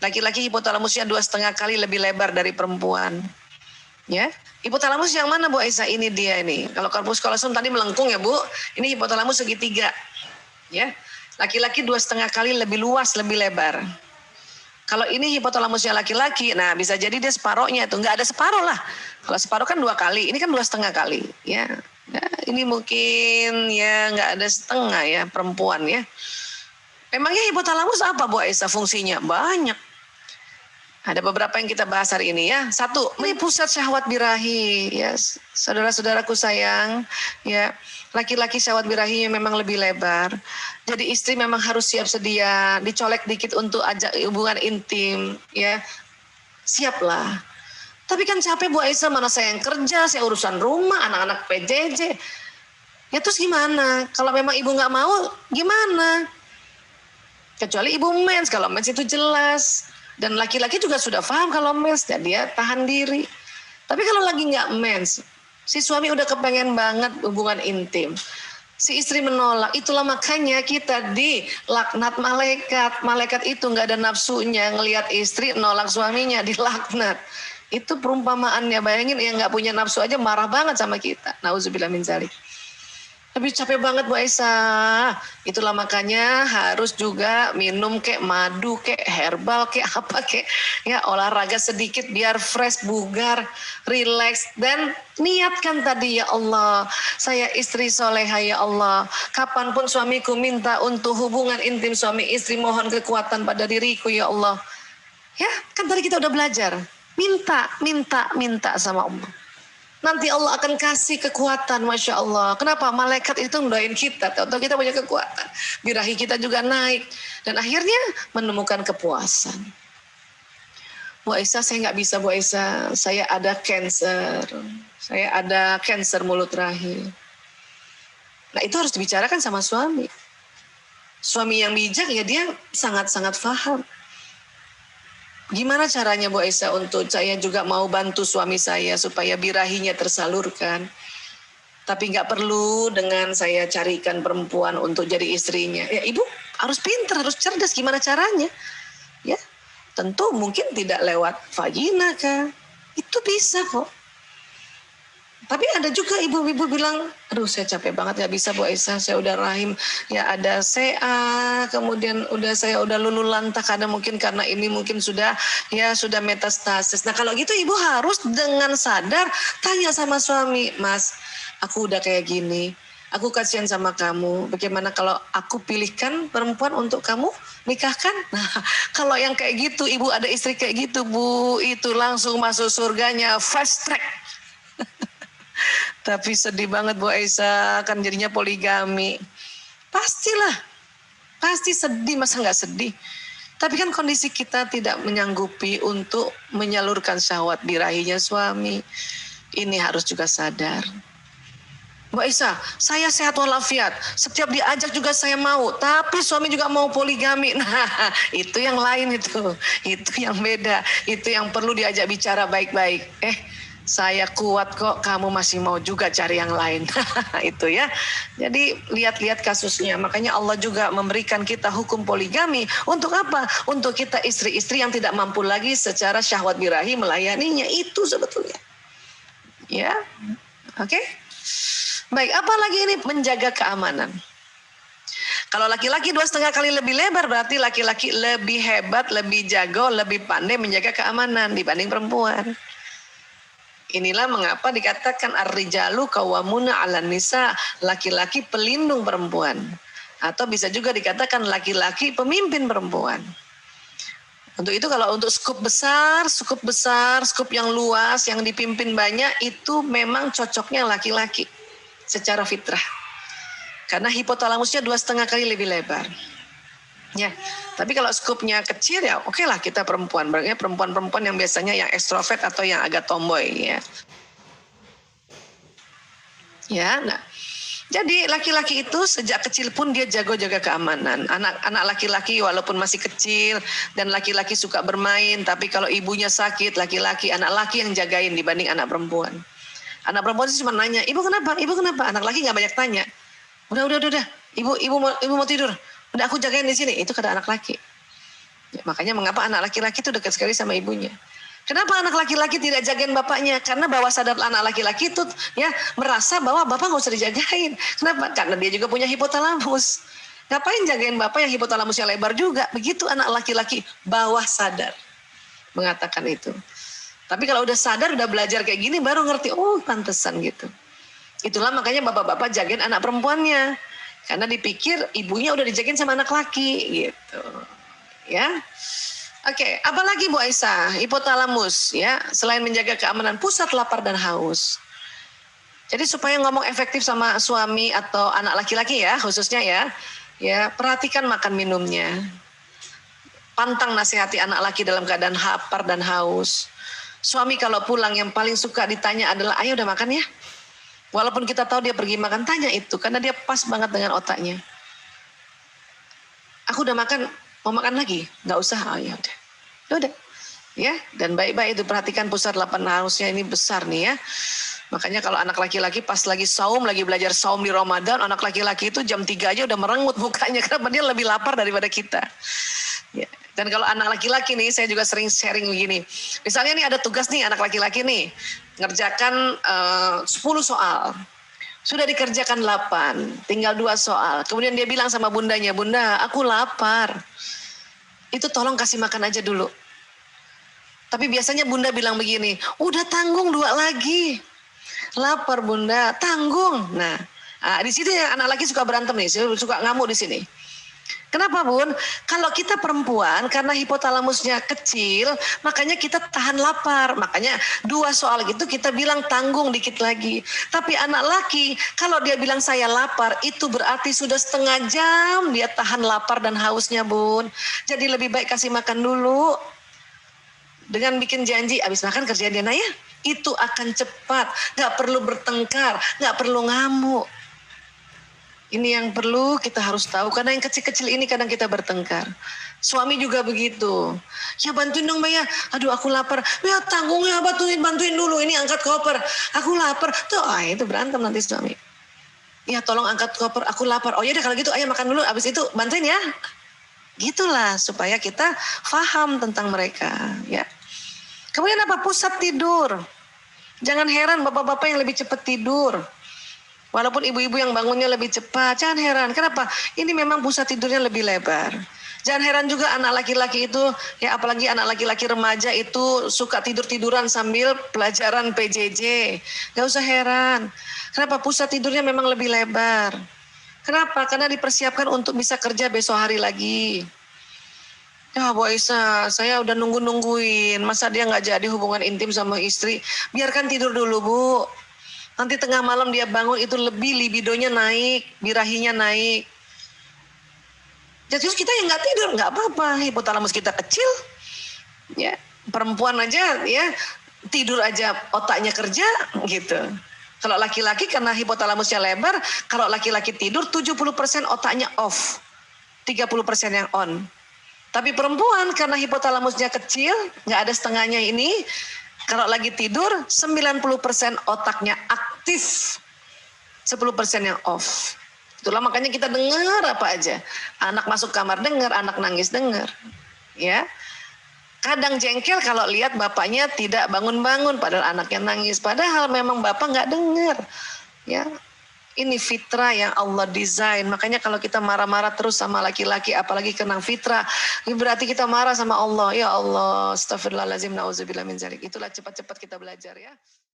Laki-laki hipotalamusnya 2,5 kali lebih lebar dari perempuan. Ya, hipotalamus yang mana Bu Aisyah? Ini dia ini. Kalau corpus callosum tadi melengkung ya Bu, ini hipotalamus segitiga. Ya, laki-laki 2,5 kali lebih luas, lebih lebar. Kalau ini hipotalamusnya laki-laki, nah bisa jadi dia separohnya itu nggak ada separoh lah. Kalau separoh kan 2 kali, ini kan 2,5 kali. Ya, ini mungkin ya nggak ada setengah ya perempuan ya. Memangnya hipotalamus apa Bu Aisyah fungsinya? Banyak. Ada beberapa yang kita bahas hari ini ya. 1, ini pusat syahwat birahi ya. Saudara-saudaraku sayang, ya. Laki-laki syahwat birahinya memang lebih lebar. Jadi istri memang harus siap sedia, dicolek dikit untuk ajak hubungan intim, ya. Siaplah. Tapi kan capek Bu Aisyah, mana saya yang kerja, saya urusan rumah, anak-anak PJJ. Ya terus gimana? Kalau memang ibu nggak mau, gimana? Kecuali ibu mens, kalau mens itu jelas. Dan laki-laki juga sudah paham kalau mens, dan dia tahan diri. Tapi kalau lagi nggak mens, si suami udah kepengen banget hubungan intim. Si istri menolak, itulah makanya kita dilaknat malaikat. Malaikat itu nggak ada nafsunya, ngelihat istri nolak suaminya, dilaknat. Itu perumpamaannya, bayangin yang nggak punya nafsu aja marah banget sama kita. Nauzubillah min dzalik. Lebih capek banget Bu Aisyah. Itulah makanya harus juga minum kayak madu, kayak herbal, kayak apa kayak ya olahraga sedikit biar fresh, bugar, relax dan niatkan tadi ya Allah. Saya istri soleha ya Allah. Kapanpun suamiku minta untuk hubungan intim suami istri, mohon kekuatan pada diriku ya Allah. Ya, kan tadi kita udah belajar. Minta sama Allah. Nanti Allah akan kasih kekuatan, Masya Allah. Kenapa? Malaikat itu mendoain kita. Tahu kita punya kekuatan. Birahi kita juga naik. Dan akhirnya menemukan kepuasan. Bu Aisyah, saya nggak bisa Bu Aisyah. Saya ada cancer. Saya ada cancer mulut rahim. Nah itu harus dibicarakan sama suami. Suami yang bijak ya dia sangat-sangat paham. Gimana caranya Bu Aisyah untuk saya juga mau bantu suami saya supaya birahinya tersalurkan. Tapi nggak perlu dengan saya carikan perempuan untuk jadi istrinya. Ya ibu harus pintar, harus cerdas. Gimana caranya? Ya tentu mungkin tidak lewat vagina kan. Itu bisa kok. Tapi ada juga ibu-ibu bilang, aduh saya capek banget gak bisa Bu Aisyah, saya udah rahim, ya ada CA, kemudian saya udah lulu lantak, karena mungkin karena ini mungkin sudah metastasis. Nah kalau gitu ibu harus dengan sadar tanya sama suami, Mas, aku udah kayak gini, aku kasihan sama kamu, bagaimana kalau aku pilihkan perempuan untuk kamu nikahkan? Nah kalau yang kayak gitu, ibu ada istri kayak gitu Bu, itu langsung masuk surganya, fast track. Tapi sedih banget Bu Aisyah, kan jadinya poligami. Pastilah, pasti sedih, masa nggak sedih? Tapi kan kondisi kita tidak menyanggupi untuk menyalurkan syahwat birahinya suami. Ini harus juga sadar. Bu Aisyah, saya sehat walafiat, setiap diajak juga saya mau, tapi suami juga mau poligami. Nah, itu yang lain itu yang beda, itu yang perlu diajak bicara baik-baik. Saya kuat kok, kamu masih mau juga cari yang lain. Itu ya. Jadi lihat-lihat kasusnya. Makanya Allah juga memberikan kita hukum poligami. Untuk apa? Untuk kita istri-istri yang tidak mampu lagi secara syahwat birahi melayaninya. Itu sebetulnya. Ya. Oke. Baik, apalagi ini menjaga keamanan. Kalau laki-laki 2,5 kali lebih lebar, berarti laki-laki lebih hebat, lebih jago, lebih pandai menjaga keamanan dibanding perempuan. Inilah mengapa dikatakan ar-rijalu qawwamuna 'alan nisa, laki-laki pelindung perempuan. Atau bisa juga dikatakan laki-laki pemimpin perempuan. Untuk itu kalau untuk skup besar, skup yang luas, yang dipimpin banyak, itu memang cocoknya laki-laki secara fitrah. Karena hipotalamusnya 2,5 kali lebih lebar. Ya, tapi kalau skupnya kecil ya oke lah kita perempuan. Berarti perempuan-perempuan yang biasanya yang ekstrovert atau yang agak tomboy ya. Ya, nah. Jadi laki-laki itu sejak kecil pun dia jago jaga keamanan. Anak laki-laki walaupun masih kecil dan laki-laki suka bermain, tapi kalau ibunya sakit, anak laki yang jagain dibanding anak perempuan. Anak perempuan itu cuma nanya, "Ibu kenapa? Ibu kenapa?" Anak laki enggak banyak tanya. Udah. Ibu mau tidur. Udah aku jagain di sini. Itu kata anak laki. Ya, makanya mengapa anak laki-laki itu dekat sekali sama ibunya. Kenapa anak laki-laki tidak jagain bapaknya? Karena bawah sadar anak laki-laki itu ya merasa bahwa bapak nggak usah dijagain. Kenapa? Karena dia juga punya hipotalamus. Ngapain jagain bapak yang hipotalamusnya lebar juga? Begitu anak laki-laki bawah sadar mengatakan itu. Tapi kalau udah sadar, udah belajar kayak gini, baru ngerti, oh pantesan gitu. Itulah makanya bapak-bapak jagain anak perempuannya. Karena dipikir ibunya udah dijagain sama anak laki gitu. Ya. Oke, apalagi Bu Aisyah, hipotalamus ya, selain menjaga keamanan pusat lapar dan haus. Jadi supaya ngomong efektif sama suami atau anak laki-laki ya, khususnya ya perhatikan makan minumnya. Pantang nasihati anak laki dalam keadaan lapar dan haus. Suami kalau pulang yang paling suka ditanya adalah, ayo udah makan ya? Walaupun kita tahu dia pergi makan, tanya itu karena dia pas banget dengan otaknya. Aku udah makan, mau makan lagi? Nggak usah, oh ya udah. Udah. Ya, dan baik-baik itu perhatikan pusat lapar hausnya ini besar nih ya. Makanya kalau anak laki-laki pas lagi saum, lagi belajar saum di Ramadan, anak laki-laki itu jam 3 aja udah merengut mukanya karena dia lebih lapar daripada kita. Ya. Dan kalau anak laki-laki nih, saya juga sering sharing begini. Misalnya nih ada tugas nih anak laki-laki nih, ngerjakan 10 soal. Sudah dikerjakan 8, tinggal 2 soal. Kemudian dia bilang sama bundanya, Bunda, aku lapar. Itu tolong kasih makan aja dulu. Tapi biasanya bunda bilang begini, udah tanggung 2 lagi. Lapar bunda, tanggung. Nah di situ ya anak laki suka berantem nih, suka ngamuk di sini. Kenapa bun? Kalau kita perempuan karena hipotalamusnya kecil, makanya kita tahan lapar. Makanya 2 soal gitu kita bilang tanggung dikit lagi. Tapi anak laki kalau dia bilang saya lapar, itu berarti sudah setengah jam dia tahan lapar dan hausnya bun. Jadi lebih baik kasih makan dulu. Dengan bikin janji, abis makan kerjaan dia ya. Itu akan cepat, gak perlu bertengkar, gak perlu ngamuk. Ini yang perlu kita harus tahu, karena yang kecil-kecil ini kadang kita bertengkar. Suami juga begitu. Ya bantuin dong Mbak ya. Aduh aku lapar. Ya tanggung ya bantuin dulu. Ini angkat koper. Aku lapar. Tuh itu berantem nanti suami. Ya tolong angkat koper. Aku lapar. Oh ya kalau gitu ayo makan dulu. Abis itu bantuin ya. Gitulah supaya kita paham tentang mereka. Ya. Kemudian apa? Pusat tidur. Jangan heran bapak-bapak yang lebih cepat tidur. Walaupun ibu-ibu yang bangunnya lebih cepat, jangan heran. Kenapa? Ini memang pusat tidurnya lebih lebar. Jangan heran juga anak laki-laki itu, ya apalagi anak laki-laki remaja itu suka tidur-tiduran sambil pelajaran PJJ. Gak usah heran. Kenapa? Pusat tidurnya memang lebih lebar. Kenapa? Karena dipersiapkan untuk bisa kerja besok hari lagi. Ya Bu Aisyah, saya udah nungguin. Masa dia gak jadi hubungan intim sama istri? Biarkan tidur dulu Bu. Nanti tengah malam dia bangun itu lebih libidonya naik, birahinya naik. Jadi kita yang nggak tidur nggak apa-apa, hipotalamus kita kecil, ya perempuan aja ya tidur aja otaknya kerja gitu. Kalau laki-laki karena hipotalamusnya lebar, kalau laki-laki tidur 70% otaknya off, 30% yang on. Tapi perempuan karena hipotalamusnya kecil, nggak ada setengahnya ini. Kalau lagi tidur 90% otaknya aktif, 10% yang off. Itulah makanya kita dengar apa aja. Anak masuk kamar dengar, anak nangis dengar. Ya. Kadang jengkel kalau lihat bapaknya tidak bangun-bangun padahal anaknya nangis. Padahal memang bapak nggak dengar. Ya. Ini fitrah yang Allah desain. Makanya kalau kita marah-marah terus sama laki-laki, apalagi kena fitrah, berarti kita marah sama Allah. Ya Allah, astagfirullahaladzim, na'udzubillah min dzalik. Itulah cepat-cepat kita belajar ya.